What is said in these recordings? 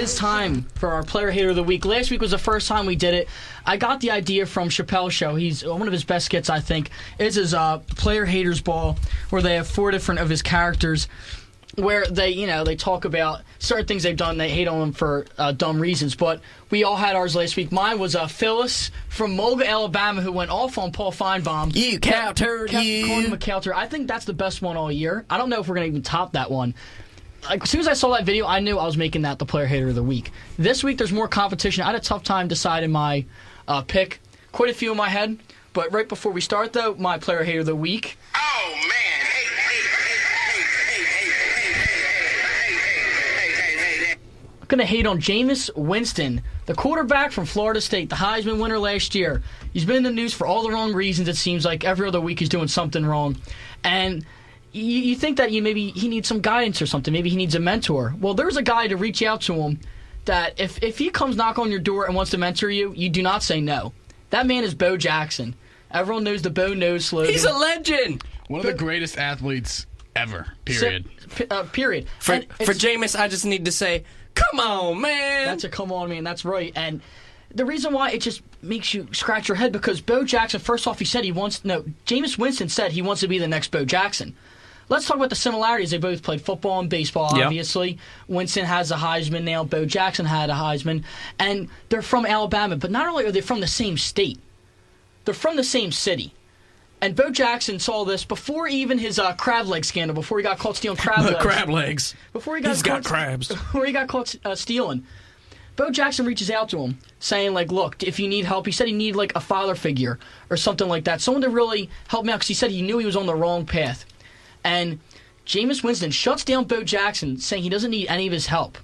is time for our Player Hater of the Week. Last week was the first time we did it. I got the idea from Chappelle's show. He's one of his best skits, I think. It's his Player Haters Ball, where they have 4 different of his characters, where they talk about certain things they've done. They hate on them for dumb reasons. But we all had ours last week. Mine was Phyllis from Moga, Alabama, who went off on Paul Feinbaum. You cow turd, you. Calling him a cow turd. I think that's the best one all year. I don't know if we're going to even top that one. Like, as soon as I saw that video, I knew I was making that the Player Hater of the Week. This week, there's more competition. I had a tough time deciding my pick. Quite a few in my head. But right before we start, though, my Player Hater of the Week. Oh, man. I'm going to hate on Jameis Winston, the quarterback from Florida State, the Heisman winner last year. He's been in the news for all the wrong reasons. It seems like every other week he's doing something wrong. And you think that maybe he needs some guidance or something. Maybe he needs a mentor. Well, there's a guy to reach out to him that if he comes knock on your door and wants to mentor you, you do not say no. That man is Bo Jackson. Everyone knows the Bo Knows slogan. He's a legend. One of the greatest athletes ever, period. Period. For Jameis, I just need to say, come on, man. That's a come on, man. That's right. And the reason why it just makes you scratch your head, because Bo Jackson, first off, Jameis Winston said he wants to be the next Bo Jackson. Let's talk about the similarities. They both played football and baseball, obviously. Yep. Winston has a Heisman now. Bo Jackson had a Heisman. And they're from Alabama. But not only are they from the same state, they're from the same city. And Bo Jackson saw this before even his crab leg scandal, before he got caught stealing crab legs. Crab legs. He's got crabs. Before he got caught stealing. Bo Jackson reaches out to him, saying, like, look, if you need help, he said he needed, like, a father figure or something like that. Someone to really help him out, because he said he knew he was on the wrong path. And Jameis Winston shuts down Bo Jackson, saying he doesn't need any of his help.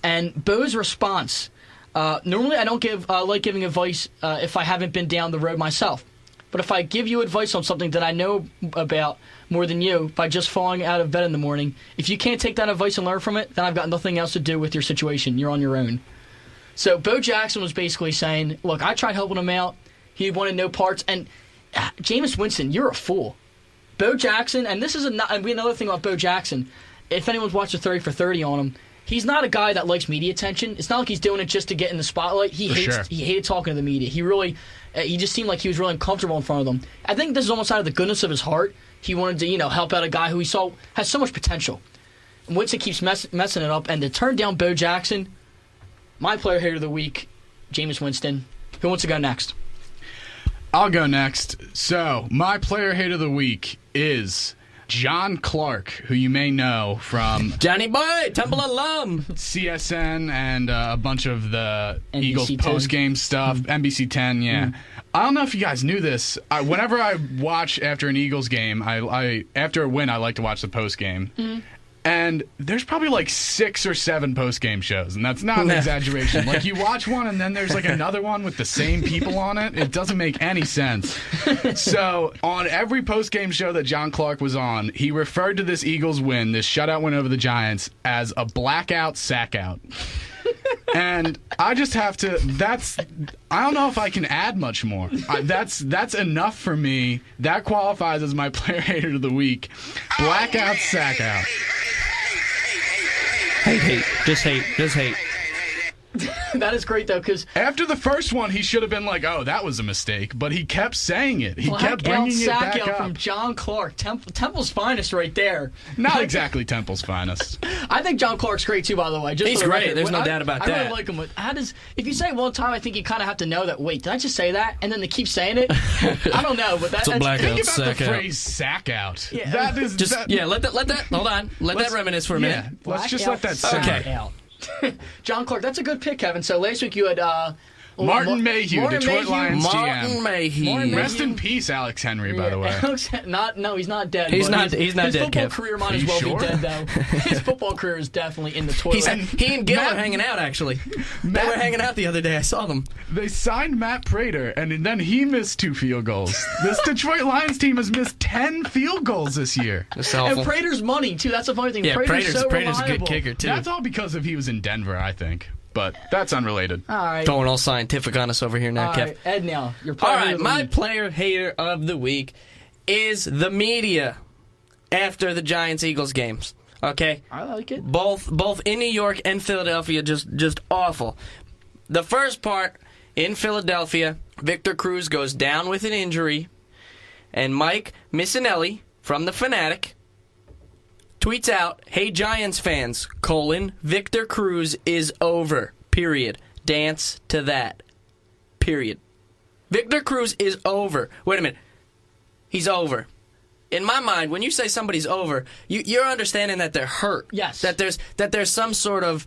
And Bo's response, normally I don't like giving advice if I haven't been down the road myself. But if I give you advice on something that I know about more than you by just falling out of bed in the morning, if you can't take that advice and learn from it, then I've got nothing else to do with your situation. You're on your own. So Bo Jackson was basically saying, look, I tried helping him out. He wanted no parts. And Jameis Winston, you're a fool. Bo Jackson, and this is another thing about Bo Jackson, if anyone's watched the 30 for 30 on him, he's not a guy that likes media attention. It's not like he's doing it just to get in the spotlight. He hated talking to the media. He just seemed like he was really uncomfortable in front of them. I think this is almost out of the goodness of his heart. He wanted to, help out a guy who he saw has so much potential. And Winston keeps messing it up, and to turn down Bo Jackson, my Player Hater of the Week, Jameis Winston. Who wants to go next? I'll go next. So, my Player Hater of the Week is John Clark, who you may know from Johnny Boy, Temple alum, CSN, and a bunch of the NBC Eagles 10. post-game stuff. NBC 10, yeah. I don't know if you guys knew this. Whenever I watch after an Eagles game, after a win, I like to watch the post-game. And there's probably like 6 or 7 post-game shows, and that's not an exaggeration. Like, you watch one, and then there's like another one with the same people on it. It doesn't make any sense. So, on every post-game show that John Clark was on, he referred to this Eagles win, this shutout win over the Giants, as a blackout sack-out. And I just have to, I don't know if I can add much more. That's enough for me. That qualifies as my Player Hater of the Week. Blackout sack-out. Hate. Just hate. That is great, though, because after the first one, he should have been like, oh, that was a mistake. But he kept saying it. He kept bringing it back up. From John Clark. Temple's finest right there. Not exactly Temple's finest. I think John Clark's great, too, by the way. He's great. There's no doubt about that. I really like him. If you say it one time, I think you kind of have to know that, wait, did I just say that? And then they keep saying it? I don't know. But that's a blackout think about the sack phrase sack out. Yeah. That is let that hold on. Let that reminisce for a minute. Let's just let that sound. Okay. John Clark, that's a good pick, Kevin. So last week you had Martin Mayhew, Detroit Lions GM. Martin Mayhew. Rest in peace, Alex Henry, by the way. No, he's not dead. He's not dead, His football Kev. career might as well be dead, though. His football career is definitely in the toilet. He and Gil are hanging out, actually. They were hanging out the other day. I saw them. They signed Matt Prater, and then he missed 2 field goals. This Detroit Lions team has missed 10 field goals this year. And Prater's money, too. That's the funny thing. Yeah, Prater's a good kicker, too. That's all because he was in Denver, I think. But that's unrelated. All right. Going all scientific on us over here now, Kev. All right, Ed, now, your player hater of the my week. Player Hater of the Week is the media after the Giants-Eagles games. Okay? I like it. Both in New York and Philadelphia, just awful. The first part, in Philadelphia, Victor Cruz goes down with an injury, and Mike Missinelli from The Fanatic tweets out, "Hey Giants fans, Victor Cruz is over, period. Dance to that, period." Victor Cruz is over. Wait a minute. He's over. In my mind, when you say somebody's over, you're understanding that they're hurt. Yes. That there's some sort of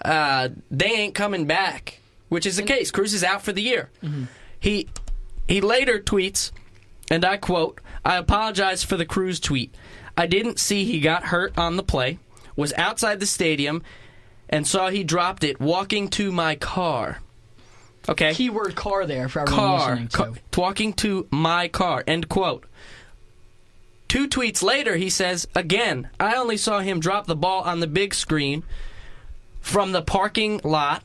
they ain't coming back, which is the case. Cruz is out for the year. Mm-hmm. He later tweets, and I quote, "I apologize for the Cruz tweet. I didn't see he got hurt on the play, was outside the stadium, and saw he dropped it walking to my car." Okay. Keyword car there for everyone listening to. Walking to my car, end quote. 2 tweets later, he says, "Again, I only saw him drop the ball on the big screen from the parking lot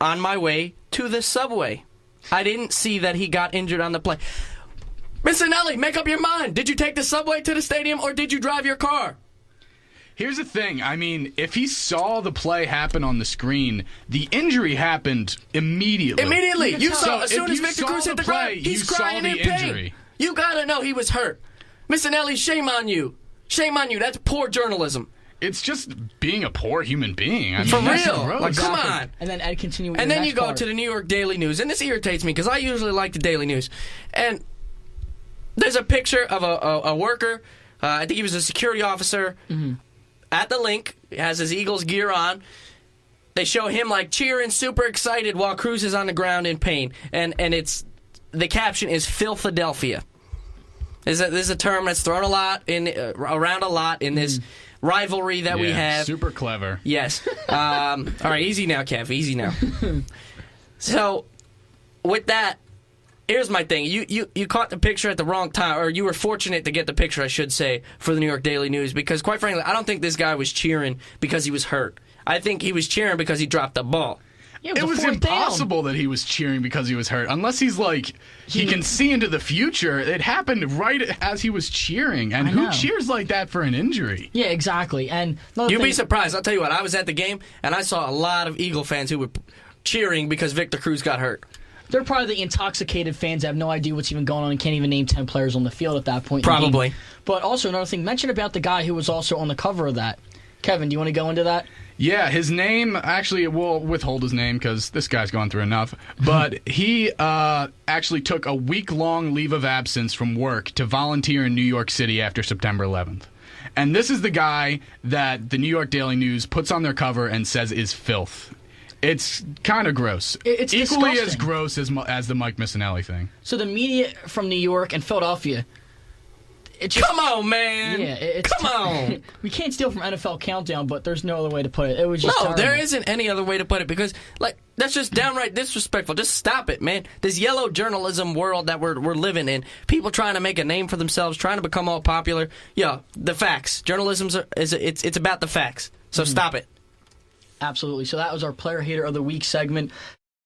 on my way to the subway. I didn't see that he got injured on the play." Mr. Nelly, make up your mind. Did you take the subway to the stadium or did you drive your car? Here's the thing. I mean, if he saw the play happen on the screen, the injury happened immediately. Immediately. You saw, So as soon if as you Victor saw Cruz hit the the ground, play, he's you saw crying the in pain. injury. You gotta know he was hurt. Mr. Nelly, shame on you. Shame on you. That's poor journalism. It's just being a poor human being. I mean, For that's real. gross. Like, come on. And then Ed continue with And the then next you go part. to the New York Daily News, and this irritates me because I usually like the Daily News. And there's a picture of a worker, I think he was a security officer, at the link, has his Eagles gear on. They show him like cheering, super excited while Cruz is on the ground in pain. And it's the caption is Philadelphia. This is a term that's thrown around a lot in this rivalry that we have. Super clever. Yes. All right, easy now, Kev. Easy now. So, with that, here's my thing. You caught the picture at the wrong time, or you were fortunate to get the picture, I should say, for the New York Daily News, because quite frankly, I don't think this guy was cheering because he was hurt. I think he was cheering because he dropped the ball. Yeah, It was impossible that he was cheering because he was hurt. Unless he's like, he can see into the future. It happened right as he was cheering. And who cheers like that for an injury? Yeah, exactly. And You'd be surprised. I'll tell you what, I was at the game, and I saw a lot of Eagle fans who were cheering because Victor Cruz got hurt. They're probably the intoxicated fans that have no idea what's even going on and can't even name 10 players on the field at that point. Probably. But also, another thing, mention about the guy who was also on the cover of that. Kevin, do you want to go into that? Yeah, his name, actually, we'll withhold his name because this guy's gone through enough. But he actually took a week-long leave of absence from work to volunteer in New York City after September 11th. And this is the guy that the New York Daily News puts on their cover and says is filth. It's kind of gross. It's equally disgusting. as gross as the Mike Missinelli thing. So the media from New York and Philadelphia... Come on, man. Yeah, Come on. We can't steal from NFL Countdown, but there's no other way to put it. It was just No, terrible. there isn't any other way to put it because, like, that's just downright disrespectful. Just stop it, man. This yellow journalism world that we're living in, people trying to make a name for themselves, trying to become all popular. Yeah, the facts. Journalism it's about the facts. So stop it. Absolutely. So that was our Player Hater of the Week segment.